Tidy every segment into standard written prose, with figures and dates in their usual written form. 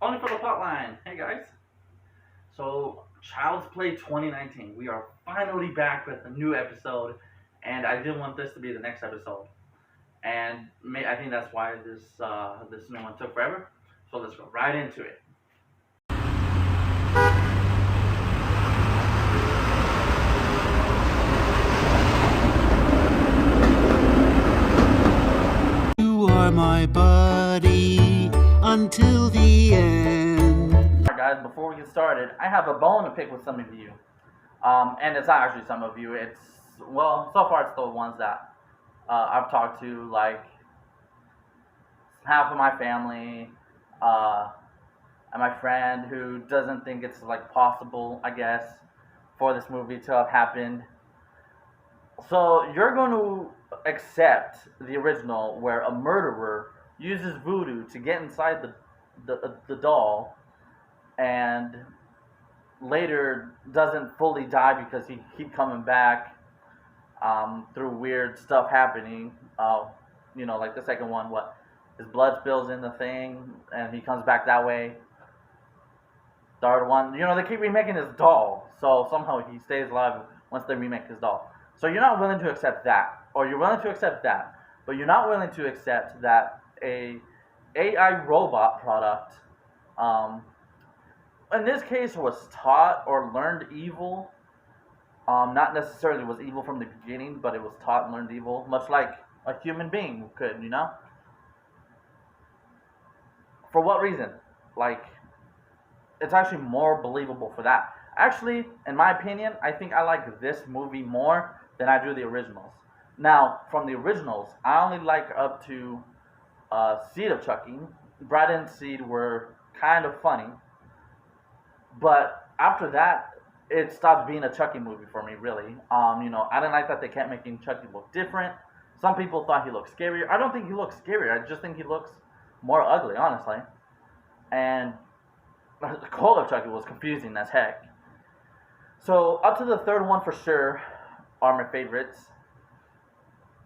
Only for the Plotline. Hey guys. So, Child's Play 2019. We are finally back with a new episode, and I didn't want this to be the next episode. And I think that's why this new one took forever. So let's go right into it. You are my buddy until the end. Alright guys, before we get started, I have a bone to pick with some of you. And it's not actually some of you. So far it's the ones that I've talked to, like half of my family, uh, and my friend who doesn't think it's like possible, I guess, for this movie to have happened. So you're going to accept the original where a murderer uses voodoo to get inside the doll and later doesn't fully die because he keep coming back through weird stuff happening. Like the second one, what his blood spills in the thing and he comes back that way. Third one, they keep remaking his doll, so somehow he stays alive once they remake his doll. So you're not willing to accept that, or you're willing to accept that, but you're not willing to accept that a AI robot product, in this case, was taught or learned evil. Not necessarily was evil from the beginning, but it was taught and learned evil, much like a human being could. For what reason? Like, it's actually more believable for that. Actually, in my opinion, I think I like this movie more than I do the originals. Now, from the originals, I only like up to Seed of Chucky. Brad and Seed were kind of funny, but after that, it stopped being a Chucky movie for me, really. I didn't like that they kept making Chucky look different. Some people thought he looked scarier. I don't think he looks scarier. I just think he looks more ugly, honestly. And the Cult of Chucky was confusing as heck. So up to the third one for sure are my favorites,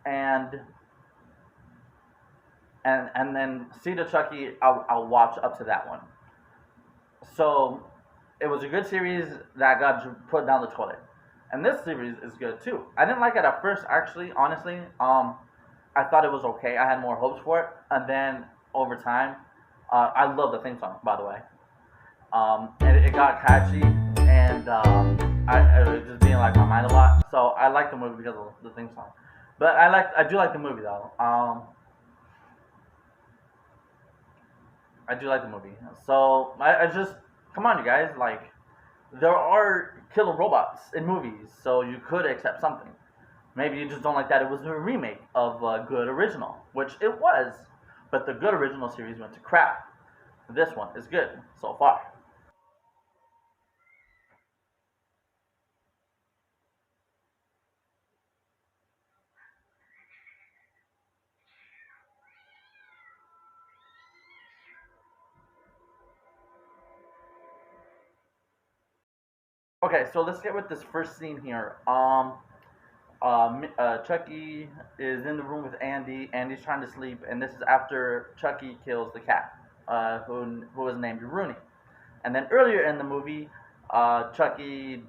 and then Seed of Chucky I'll watch up to that one. So it was a good series that got put down the toilet, and this series is good too. I didn't like it at first, actually, honestly. I thought it was okay. I had more hopes for it, and then over time, I love the theme song, by the way. And it got catchy, and I was just being like my mind a lot. So I like the movie because of the theme song. But I do like the movie though. I do like the movie. So I just come on, you guys. Like, there are killer robots in movies, so you could accept something. Maybe you just don't like that it was a remake of a good original, which it was. But the good original series went to crap. This one is good so far. Okay, so let's get with this first scene here. Chucky is in the room with Andy. Andy's trying to sleep, and this is after Chucky kills the cat, who was named Rooney. And then earlier in the movie, Chucky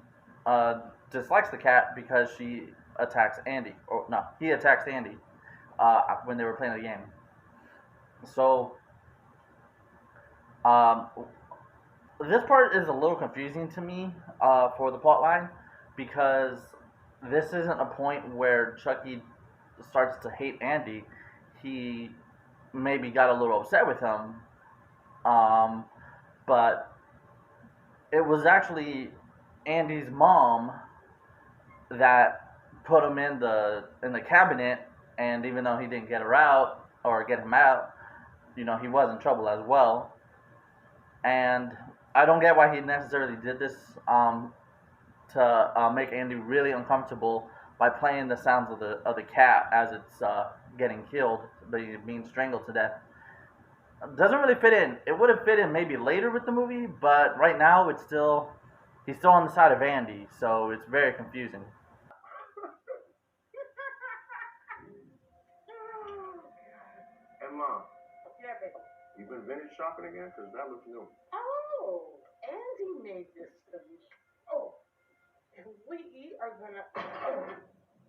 dislikes the cat because she attacks Andy. Or no, he attacks Andy when they were playing the game. So um, this part is a little confusing to me for the plot line because this isn't a point where Chucky starts to hate Andy. He maybe got a little upset with him, but it was actually Andy's mom that put him in the cabinet, and even though he didn't get her out or get him out, he was in trouble as well. And I don't get why he necessarily did this to make Andy really uncomfortable by playing the sounds of the cat as it's getting killed, being strangled to death. Doesn't really fit in. It would have fit in maybe later with the movie, but right now he's still on the side of Andy, so it's very confusing. Hey, Mom. You been vintage shopping again? Because that looks new. Oh, Andy made this for me. Oh, and we are gonna. Oh,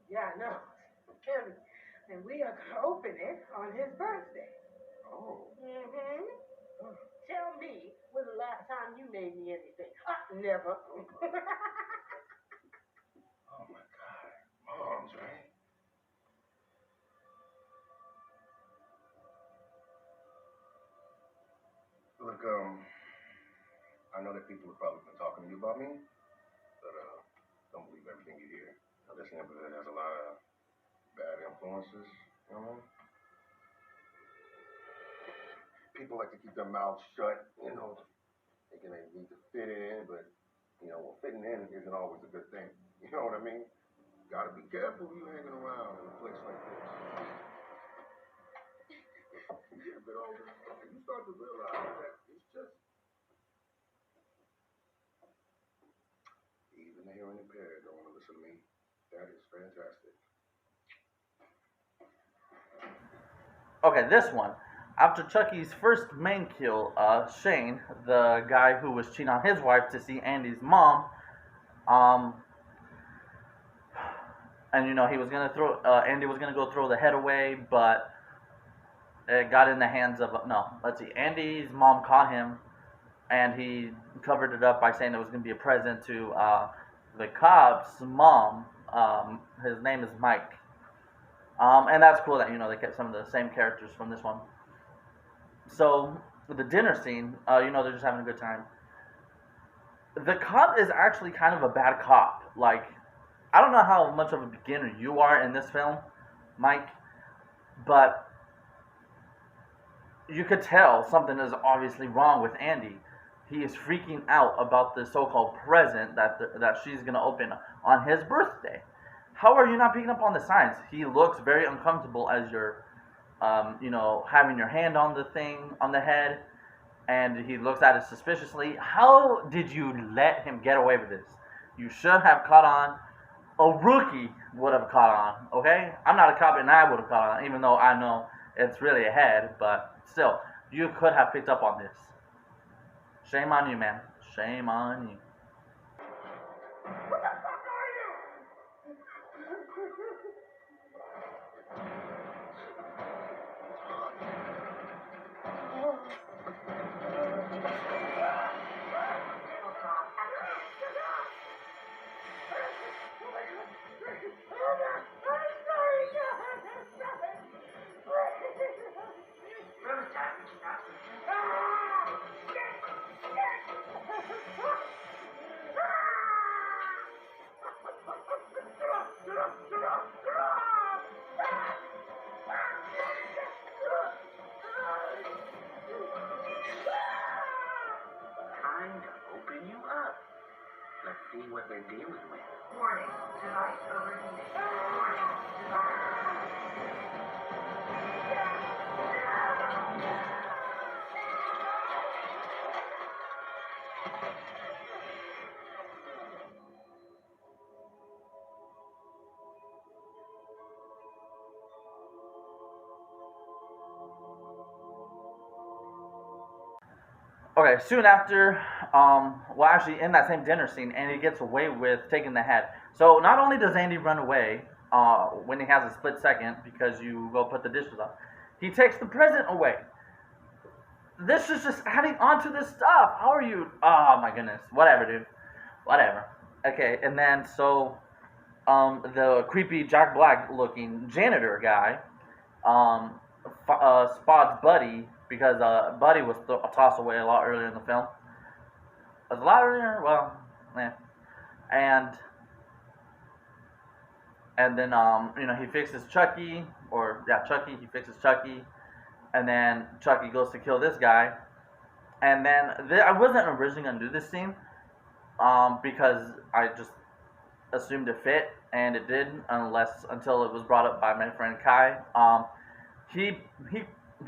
yeah, no, and we are gonna open it on his birthday. Oh. Mm-hmm. Tell me, when the last time you made me anything? Never. Oh my God. Mom's, right? Look, I know that people have probably been talking to you about me, but don't believe everything you hear. Now, this neighborhood has a lot of bad influences, you know? People like to keep their mouths shut, you know, thinking they need to fit in, but, you know, well, fitting in isn't always a good thing. You know what I mean? Gotta be careful when you're hanging around in a place like this. You get a bit older, and you start to realize that it's just even the hearing impaired don't want to listen to me. That is fantastic. Okay, this one. After Chucky's first main kill, Shane, the guy who was cheating on his wife to see Andy's mom, um, and he was gonna Andy was gonna go throw the head away, but it got in the hands of no. Let's see, Andy's mom caught him, and he covered it up by saying it was gonna be a present to the cop's mom. His name is Mike. And that's cool that they kept some of the same characters from this one. So the dinner scene, they're just having a good time. The cop is actually kind of a bad cop. Like, I don't know how much of a beginner you are in this film, Mike, but you could tell something is obviously wrong with Andy. He is freaking out about the so-called present that she's gonna open on his birthday. How are you not picking up on the signs? He looks very uncomfortable as you're, having your hand on the thing on the head, and he looks at it suspiciously. How did you let him get away with this? You should have caught on. A rookie would have caught on. Okay, I'm not a cop, and I would have caught on, even though I know it's really a head, but still, you could have picked up on this. Shame on you, man. Shame on you. What the fuck are you? Time to open you up. Let's see what they're dealing with. Warning, device overheating. Warning, device. Okay, soon after, actually, in that same dinner scene, Andy gets away with taking the head. So not only does Andy run away when he has a split second because you go put the dishes up, he takes the present away. This is just adding on to this stuff. How are you? Oh my goodness. Whatever, dude. Whatever. Okay, and then the creepy Jack Black looking janitor guy spots Buddy because Buddy was tossed away a lot earlier in the film. Was a lot earlier? Well, yeah. And then he fixes Chucky, he fixes Chucky, and then Chucky goes to kill this guy, and then I wasn't originally gonna do this scene, because I just assumed it fit, and it didn't, until it was brought up by my friend Kai.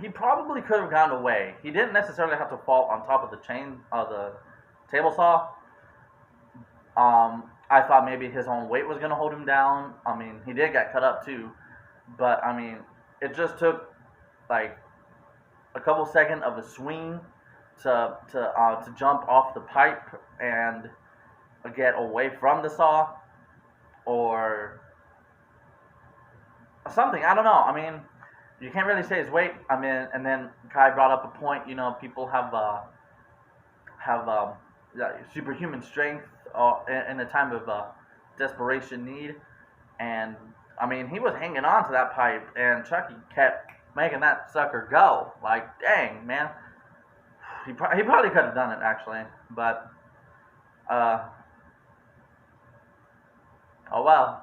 He probably could have gotten away. He didn't necessarily have to fall on top of the chain of the table saw. I thought maybe his own weight was gonna hold him down. I mean, he did get cut up too, but I mean, it just took like a couple seconds of a swing to jump off the pipe and get away from the saw, or something. I don't know. I mean, you can't really say his weight. I mean, and then Kai brought up a point. You know, people have superhuman strength in a time of desperation need, and I mean, he was hanging on to that pipe, and Chucky kept making that sucker go. Like, dang, man. He probably could have done it, actually, but oh well.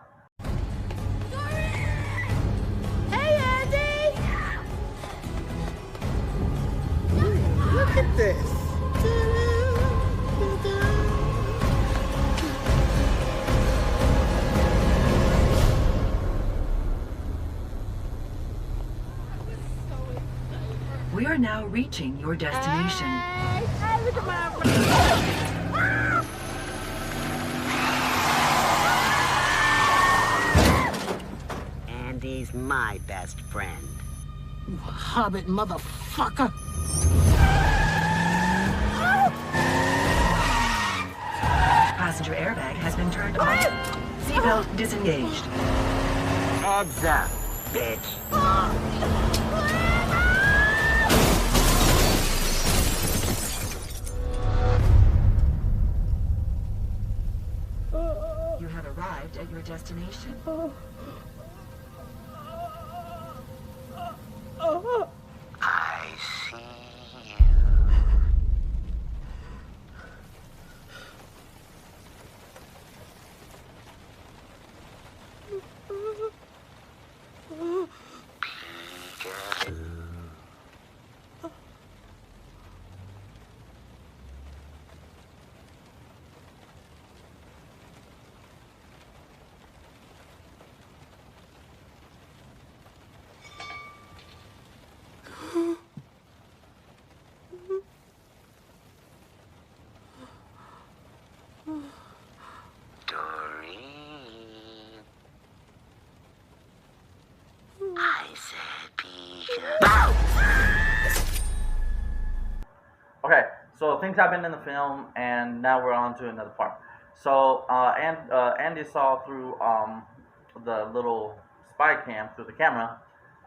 Hey, Andy! Look at this. We are now reaching your destination. Hey, look at my... Andy's my best friend. You hobbit motherfucker! Passenger airbag has been turned on. Seatbelt disengaged. Heads up, bitch. You have arrived at your destination. I see you. Doreen. I said Pikachu. Okay, so things happen in the film, and now we're on to another part. So, Andy saw through the little spy cam through the camera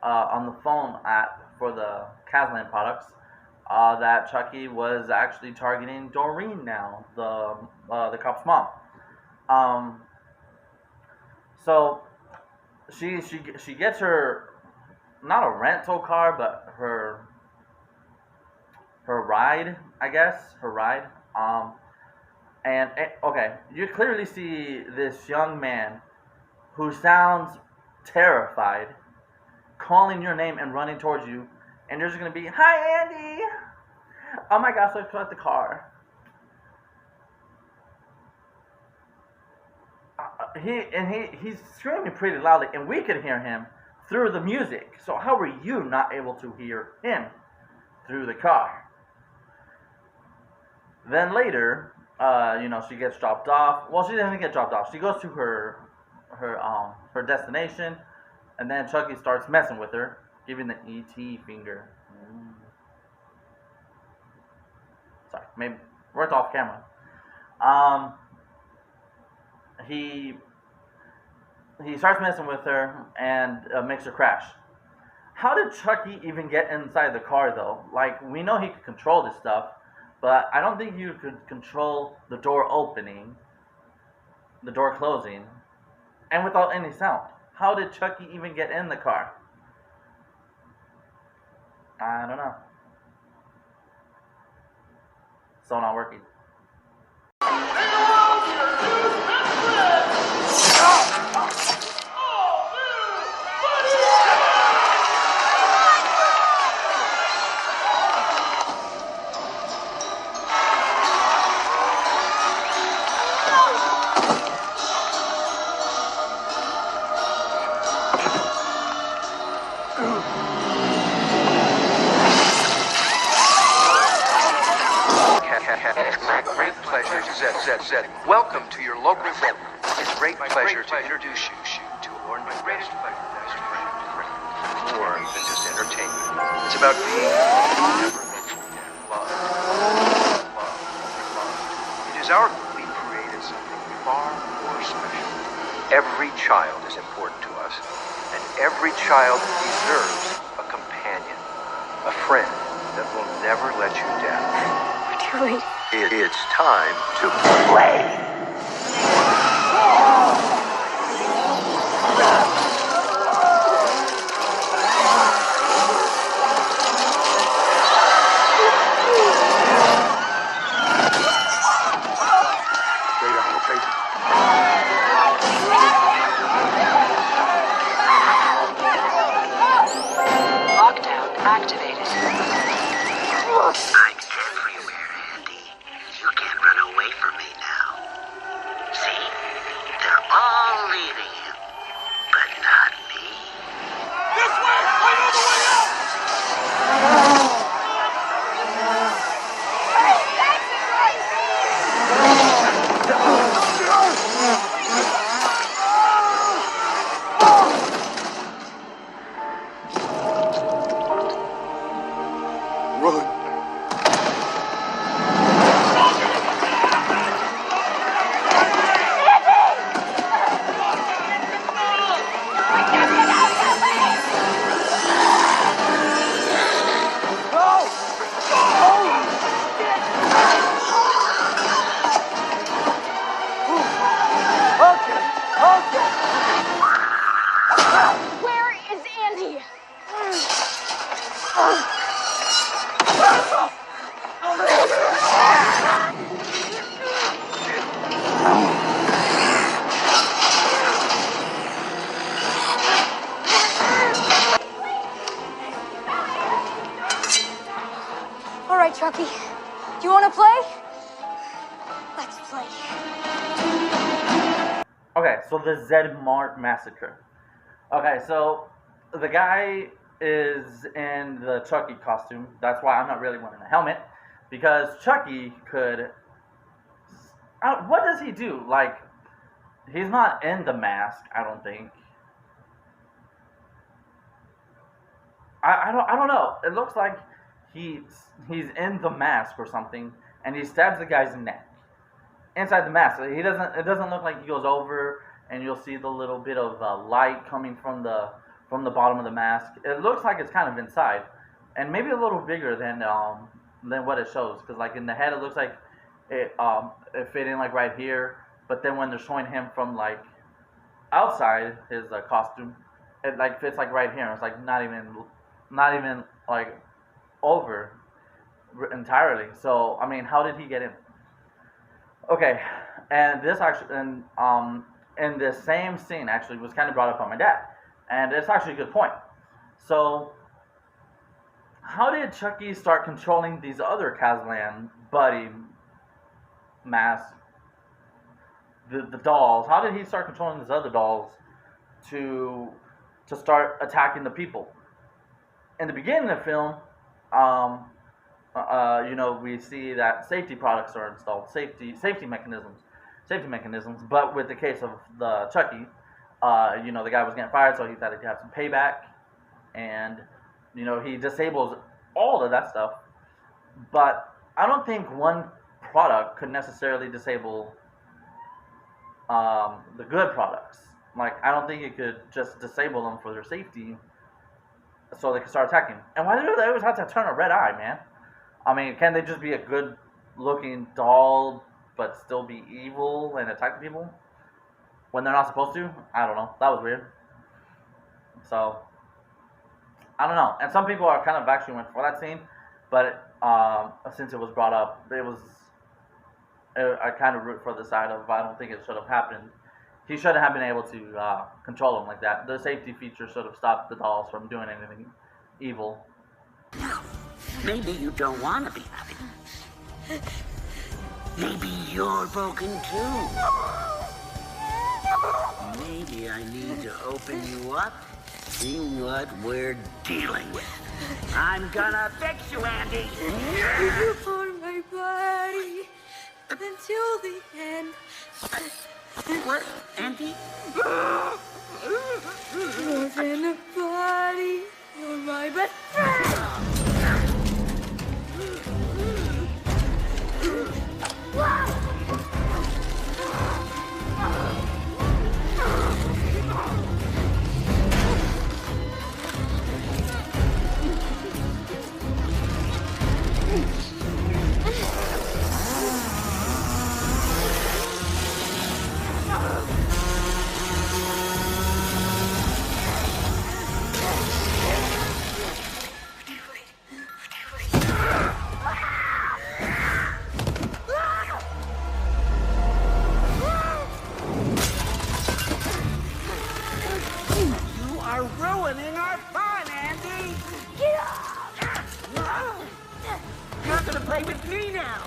on the phone app for the Kazlan products that Chucky was actually targeting Doreen now, the cop's mom. So she gets her, not a rental car, but her ride, I guess, her ride. Okay, you clearly see this young man who sounds terrified, calling your name and running towards you, and you're just gonna be, "Hi, Andy! Oh my gosh, I cut the car." He's screaming pretty loudly, and we could hear him through the music. So how were you not able to hear him through the car? Then later, she gets dropped off. Well, she doesn't get dropped off. She goes to her destination, and then Chucky starts messing with her, giving the ET finger. Sorry, maybe we're off camera. He starts messing with her and makes her crash. How did Chucky even get inside the car, though? Like, we know he could control this stuff, but I don't think you could control the door opening, the door closing, and without any sound. How did Chucky even get in the car? I don't know. Still not working. It's my great pleasure to welcome to your local vet. It's a great pleasure to introduce you to my greatest pleasure. more than just entertainment. It's about being never mentioned and loved. It is our goal we created something far more special. Every child is important to us, and every child deserves a companion, a friend that will never let you down. We're too late. It's time to play. Lockdown activated. I'm everywhere, Andy. You can't run away from me now. See? They're all leaving you, but not me. This way! I know the way out! Run. Where is Andy? All right, Chucky. Do you want to play? Let's play. Okay, so the Z Mart massacre. Okay, so the guy is in the Chucky costume. That's why I'm not really wearing a helmet, because Chucky could. What does he do? Like, he's not in the mask, I don't think. I don't know. It looks like he's in the mask or something, and he stabs the guy's neck inside the mask. He doesn't. It doesn't look like he goes over, and you'll see the little bit of light coming from the bottom of the mask. It looks like it's kind of inside, and maybe a little bigger than what it shows. Because like in the head, it looks like it fit in like right here, but then when they're showing him from like outside his costume, it like fits like right here. It's like not even like over entirely. So I mean, how did he get in? Okay, and this actually, in this same scene actually was kind of brought up by my dad, and it's actually a good point. So, how did Chucky start controlling these other Kazlan buddy masks, the dolls? How did he start controlling these other dolls to start attacking the people? In the beginning of the film, we see that safety products are installed, safety mechanisms. But with the case of the Chucky, the guy was getting fired, so he thought he'd have some payback, and he disables all of that stuff. But I don't think one product could necessarily disable the good products. Like, I don't think it could just disable them for their safety, so they can start attacking. And why do they always have to turn a red eye, man? I mean, can they just be a good-looking doll, but still be evil and attack people when they're not supposed to? I don't know. That was weird. So, I don't know. And some people are kind of actually went for that scene, but since it was brought up, I kind of root for the side of I don't think it should have happened. He shouldn't have been able to control them like that. The safety feature should have stopped the dolls from doing anything evil. Maybe you don't want to be happy. Maybe you're broken too. Maybe I need to open you up, see what we're dealing with. I'm gonna fix you, Andy. You hold my body until the end. What, Andy? More than a body, my best friend! You are ruining our fun, Andy! Get off! You're gonna play with me now!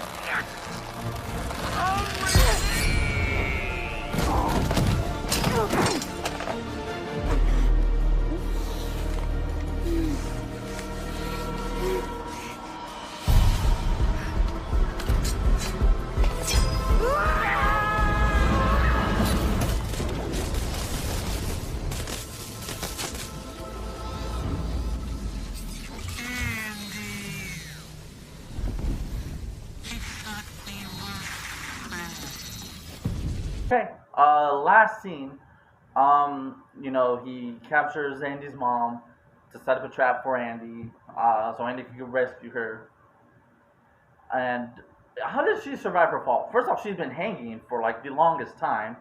Okay, last scene, you know, he captures Andy's mom to set up a trap for Andy, so Andy can rescue her. And how did she survive her fall? First off, she's been hanging for like the longest time,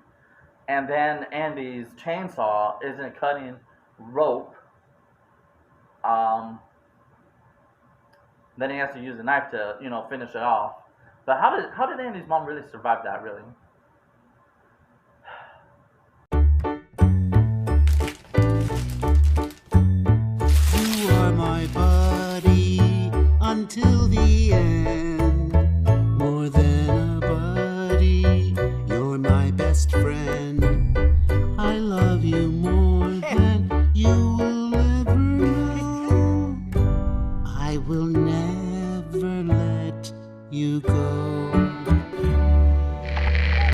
and then Andy's chainsaw isn't cutting rope. Then he has to use a knife to, you know, finish it off. But how did Andy's mom really survive that? Really? You are my buddy until the end.